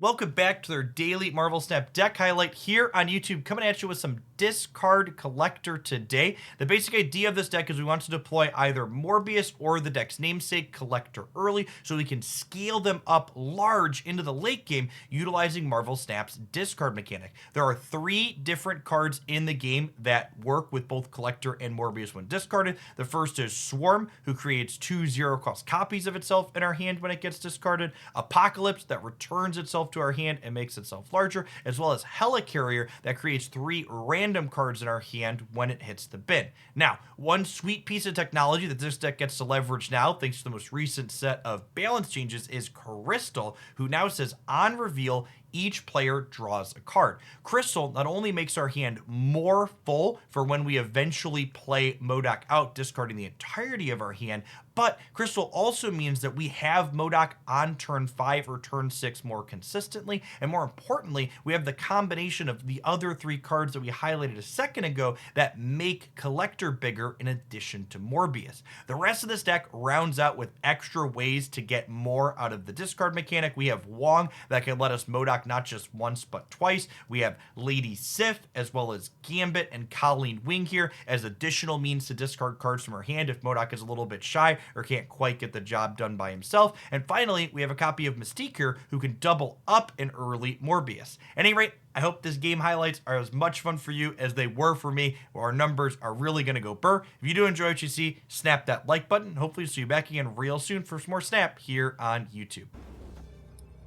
Welcome back to their daily Marvel Snap deck highlight here on YouTube, coming at you with some discard collector today. The basic idea of this deck is we want to deploy either Morbius or the deck's namesake collector early so we can scale them up large into the late game utilizing Marvel Snap's discard mechanic. There are 3 different cards in the game that work with both collector and Morbius when discarded. The first is Swarm, who creates 2 0-cost copies of itself in our hand when it gets discarded. Apocalypse, that returns itself to our hand and makes itself larger, as well as Helicarrier, that creates 3 random cards in our hand when it hits the bin. Now, one sweet piece of technology that this deck gets to leverage now, thanks to the most recent set of balance changes, is Crystal, who now says on reveal, each player draws a card. Crystal not only makes our hand more full for when we eventually play MODOK out, discarding the entirety of our hand, but Crystal also means that we have MODOK on turn 5 or turn 6 more consistently, and more importantly, we have the combination of the other 3 cards that we highlighted a second ago that make Collector bigger in addition to Morbius. The rest of this deck rounds out with extra ways to get more out of the discard mechanic. We have Wong that can let us MODOK not just once but twice. We have Lady Sif as well as Gambit and Colleen Wing here as additional means to discard cards from her hand if MODOK is a little bit shy or can't quite get the job done by himself. And finally, we have a copy of Mystique here who can double up an early Morbius. At any rate, I hope this game highlights are as much fun for you as they were for me. Our numbers are really going to go burr. If you do enjoy what you see, snap that like button. Hopefully see you back again real soon for some more Snap here on YouTube.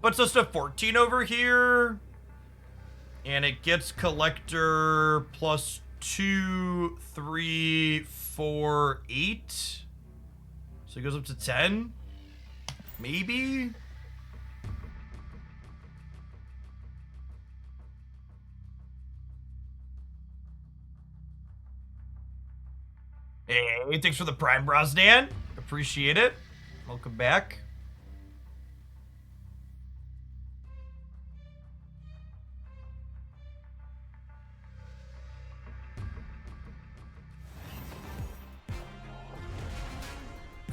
But just a 14 over here. And it gets Collector plus 2, 3, 4, 8. So it goes up to 10? Maybe? Hey, thanks for the Prime, Brosnan. Appreciate it. Welcome back.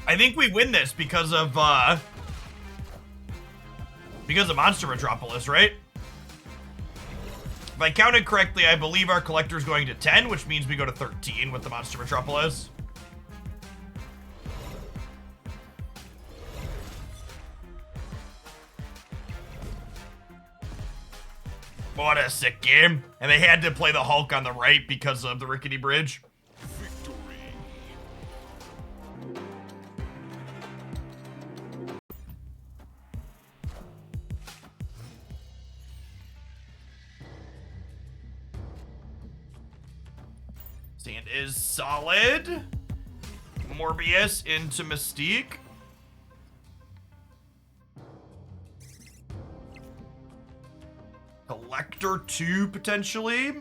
I think we win this because of Monster Metropolis, right? If I counted correctly, I believe our collector is going to 10, which means we go to 13 with the Monster Metropolis. What a sick game. And they had to play the Hulk on the right because of the rickety bridge. Stand is solid. Morbius into Mystique. Collector 2 potentially.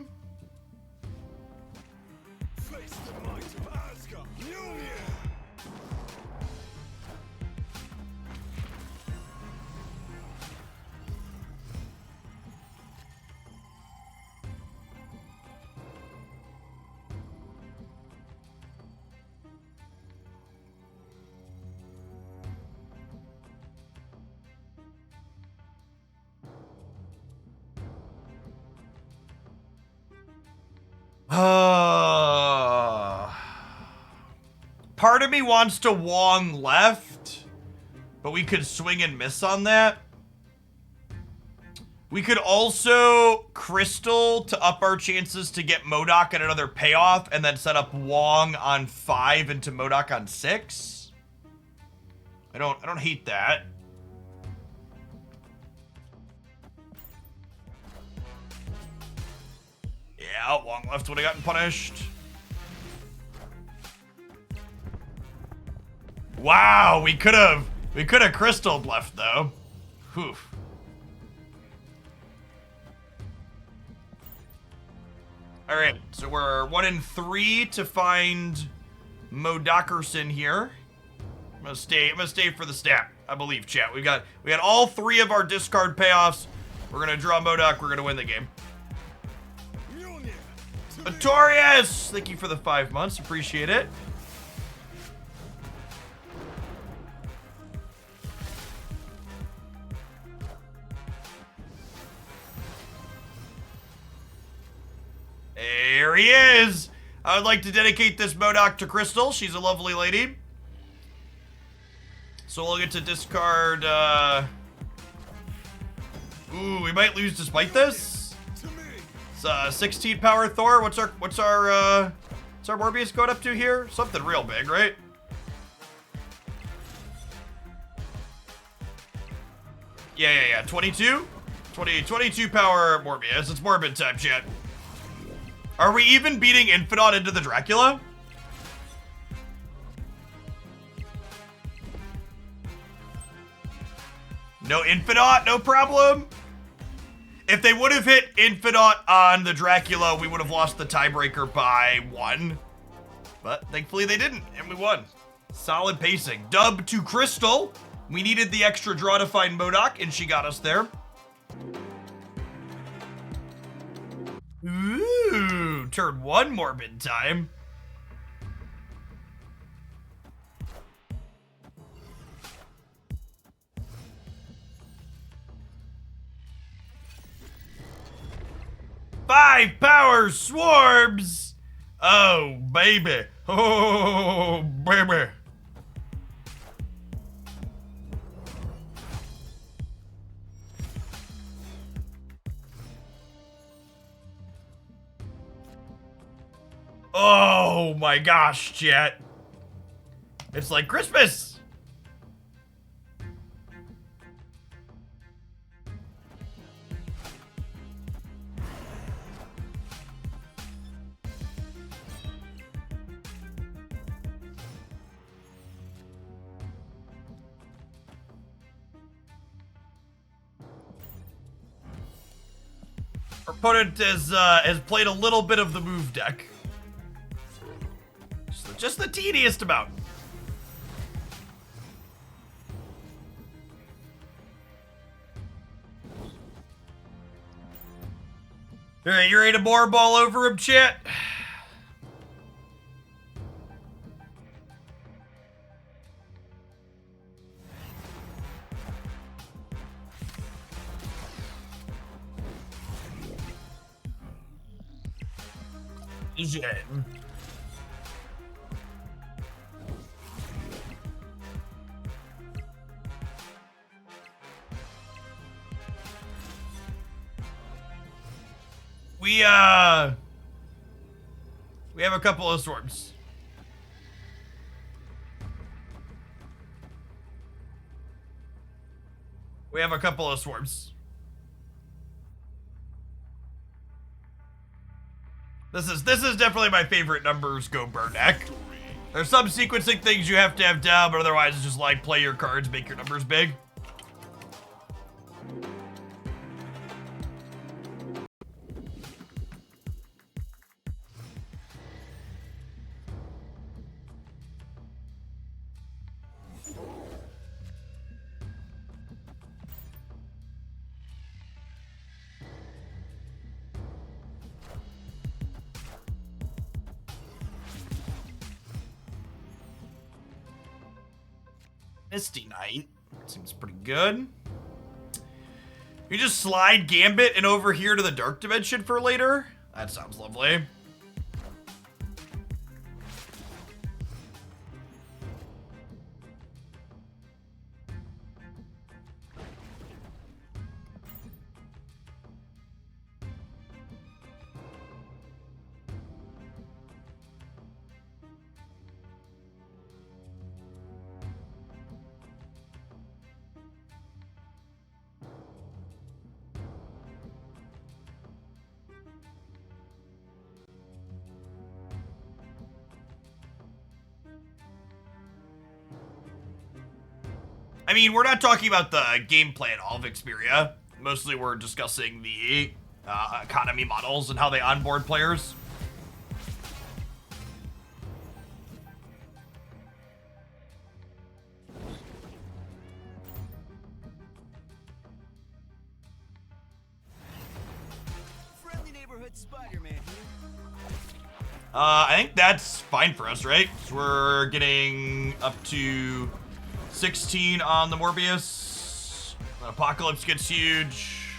Face the might of Asgard. Part of me wants to Wong left, but we could swing and miss on that. We could also Crystal to up our chances to get MODOK at another payoff and then set up Wong on 5 into MODOK on 6. I don't hate that. Yeah, Wong left would have gotten punished. Wow, we could have Crystal left though. Whew. All right, so we're 1 in 3 to find MODOKerson here. I'm gonna stay for the stat. I believe, chat. We got all 3 of our discard payoffs. We're gonna draw MODOK. We're gonna win the game. Notorious! Thank you for the 5 months. Appreciate it. There he is. I would like to dedicate this MODOK to Crystal. She's a lovely lady. So we'll get to discard, Ooh, we might lose despite this. It's 16 power Thor. What's our Morbius going up to here? Something real big, right? Yeah. 22? 22 power Morbius. It's Morbid time, chat. Are we even beating Infinite into the Dracula? No Infinite, no problem. If they would have hit Infinite on the Dracula, we would have lost the tiebreaker by 1. But thankfully they didn't, and we won. Solid pacing. Dub to Crystal. We needed the extra draw to find MODOK, and she got us there. Ooh, turn 1 Morbid time. Five power swarms. Oh, baby. Oh, baby. Oh my gosh, chat. It's like Christmas. Our opponent has played a little bit of the move deck. Just the teeniest amount. All right, you ready to ball over him, chat? Yeah. We have a couple of swarms. We have a couple of swarms. This is definitely my favorite numbers go burn deck. There's some sequencing things you have to have down, but otherwise it's just like play your cards, make your numbers big. Misty Knight. Seems pretty good. You just slide Gambit and over here to the Dark Dimension for later? That sounds lovely. I mean, we're not talking about the gameplay at all of Xperia. Mostly we're discussing the economy models and how they onboard players. Friendly neighborhood Spider-Man here. I think that's fine for us, right? So we're getting up to 16 on the Morbius. Apocalypse gets huge.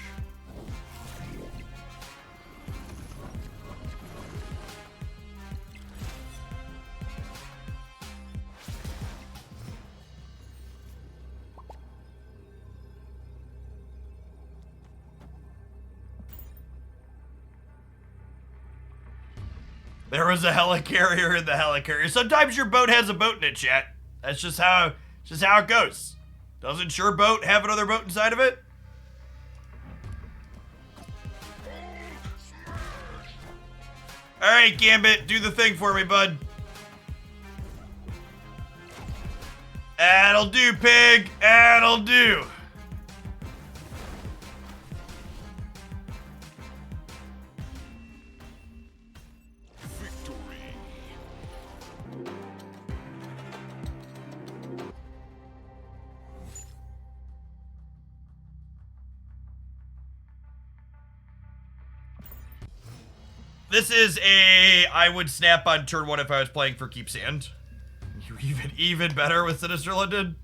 There was a helicarrier in the helicarrier. Sometimes your boat has a boat in it, chat. That's just how it goes. Doesn't your boat have another boat inside of it? All right, Gambit, do the thing for me, bud. That'll do, pig. That'll do. This is I would snap on turn 1 if I was playing for Keep Sand. You're even better with Sinister London.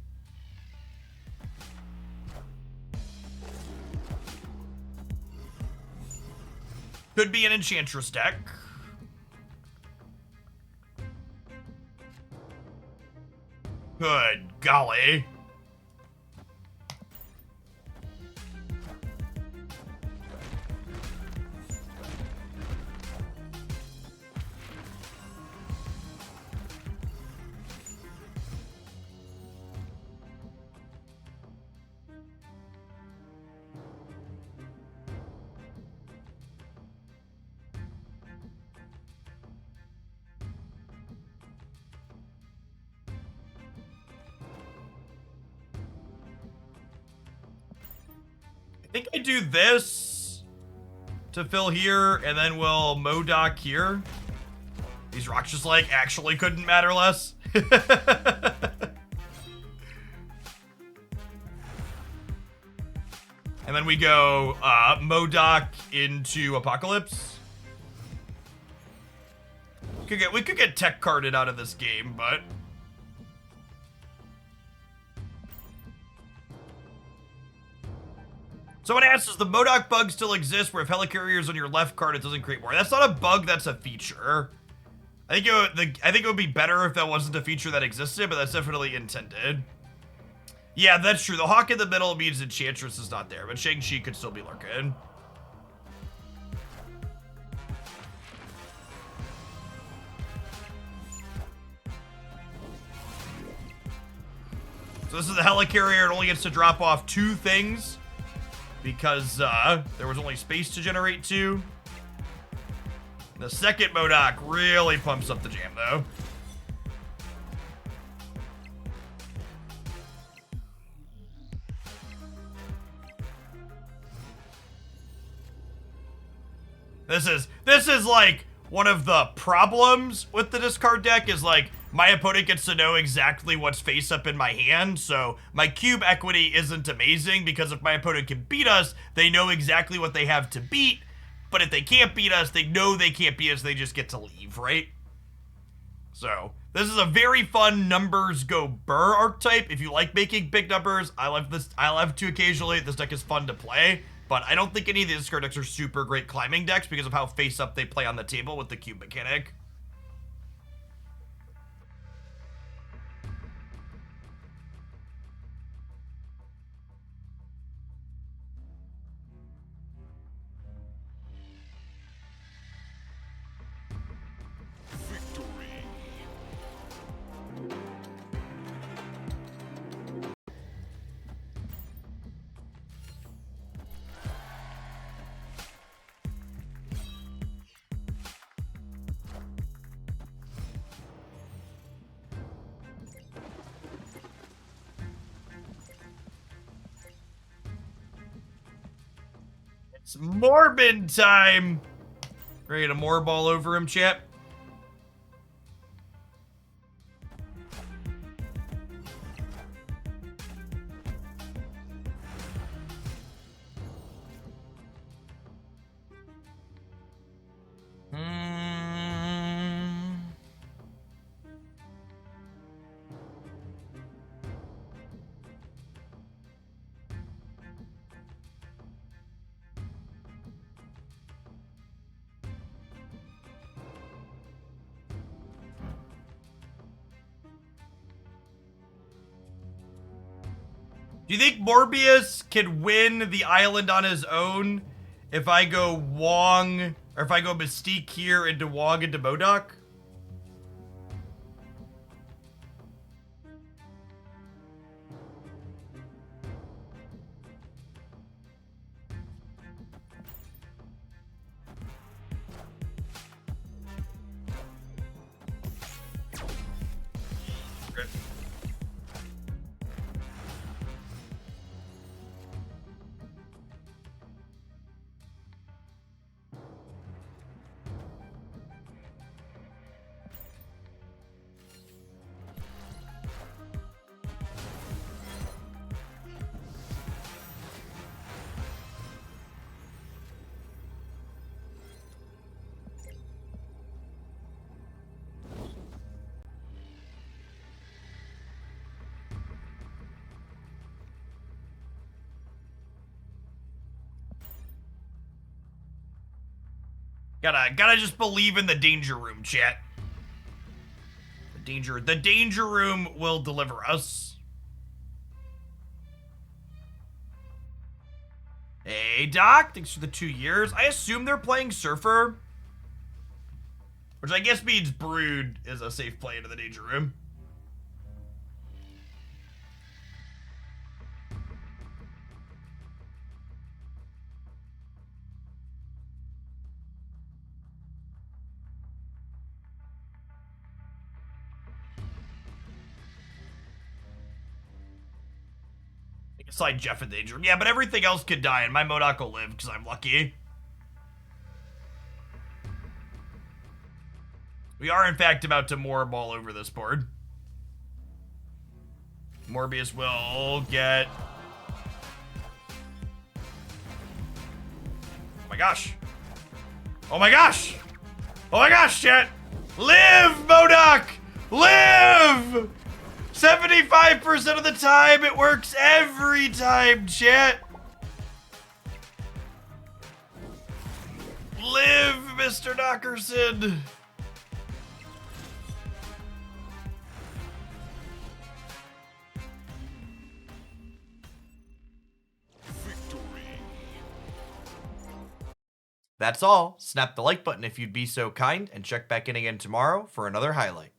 Could be an Enchantress deck. Good golly. I think I do this to fill here, and then we'll Modoc here. These rocks just, like, actually couldn't matter less. And then we go Modoc into Apocalypse. We could get tech carded out of this game, but... Someone asks, does the Modoc bug still exist where if helicarrier is on your left card, it doesn't create more? That's not a bug, that's a feature. I think it would be better if that wasn't a feature that existed, but that's definitely intended. Yeah, that's true. The Hawk in the middle means Enchantress is not there, but Shang-Chi could still be lurking. So this is the helicarrier. It only gets to drop off 2 things because there was only space to generate 2. The second Modoc really pumps up the jam, though. This is like one of the problems with the discard deck is like my opponent gets to know exactly what's face up in my hand, so my cube equity isn't amazing because if my opponent can beat us, they know exactly what they have to beat, but if they can't beat us, they know they can't beat us, they just get to leave, right? So, this is a very fun numbers go Brrrr archetype. If you like making big numbers, I love to occasionally. This deck is fun to play, but I don't think any of the discard decks are super great climbing decks because of how face up they play on the table with the cube mechanic. It's Morbin time! Ready to morb all over him, chat? Do you think Morbius can win the island on his own if I go Wong, Or if I go Mystique here into Wog into Modok. Gotta just believe in the danger room, chat. The danger room will deliver us. Hey, Doc, thanks for the 2 years. I assume they're playing Surfer, which I guess means Brood is a safe play into the danger room. Slide Jeff in danger room. Yeah, but everything else could die, and my Modok will live because I'm lucky. We are, in fact, about to Morb all over this board. Morbius will get... Oh my gosh. Oh my gosh! Oh my gosh, chat! Live, Modok! Live! 75% of the time, it works every time, chat. Live, Mr. Dockerson. Victory. That's all. Snap the like button if you'd be so kind, and check back in again tomorrow for another highlight.